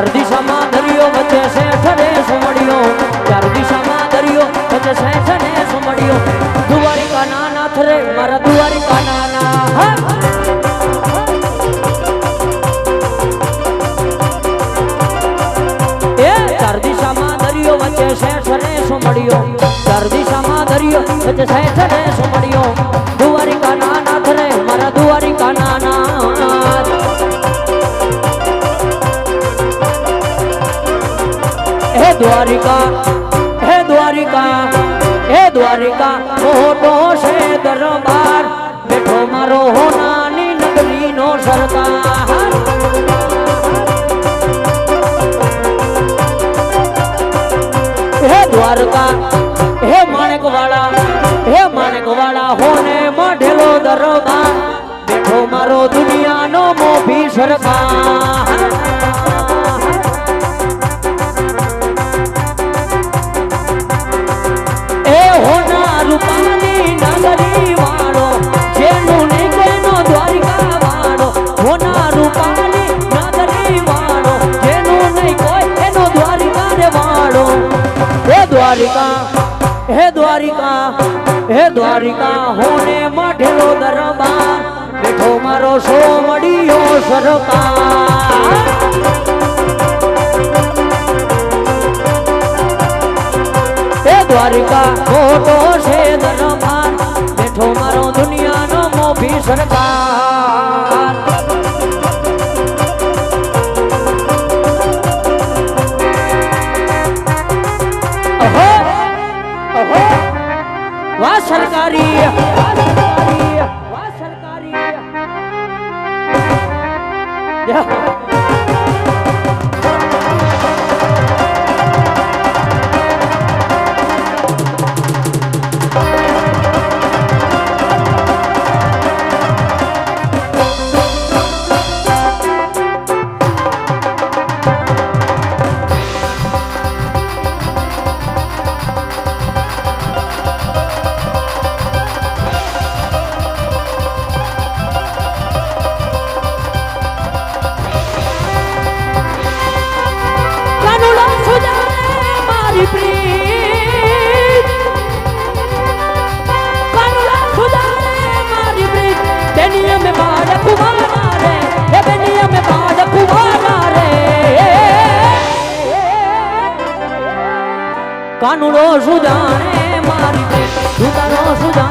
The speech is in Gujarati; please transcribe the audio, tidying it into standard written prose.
ચાર દિશામાં દરિયો વચ્ચે શેઠ રે સુમડિયો ચાર દિશામાં દરિયો વચ્ચે શેઠ રે સુમડિયો દ્વારિકા ના નાથ રે મારા દ્વારિકા ના એ ચાર દિશામાં દરિયો વચ્ચે શેઠ રે સુમડિયો ચાર દિશામાં દરિયો વચ્ચે શેઠ રે સુમડિયો દ્વારિકા ના નાથ રે મારા દ્વારિકા ના નાથ હે દ્વારિકા હે દ્વારિકા હે દ્વારિકા મોટો છે દરબાર બેઠો મારો હોનાની નગરીનો સરદાર હે દ્વારકા હે માણેકવાળા હોને મઢેલો દરબાર બેઠો મારો દુનિયાનો મોભી સરદાર રૂપાની નગરી વાળો જેનું નહીં કોઈનો દ્વારિકા વાળો હોના રૂપાની નગરી વાળો જેનું નહીં કોઈ એનો દ્વારિકા રે વાળો હે દ્વારિકા હે દ્વારિકા હે દ્વારિકા હોને મઢેલો દરબાર બેઠો મારો સોમડિયો સરકાર દ્વારિકા મોટો છે દરબાર બેઠો મારો દુનિયાનો મોભી સરકાર અહો અહો વાહ સરકારી વાહ સરકારી કાનુડો સુજાણે મારી સુધારો સુજા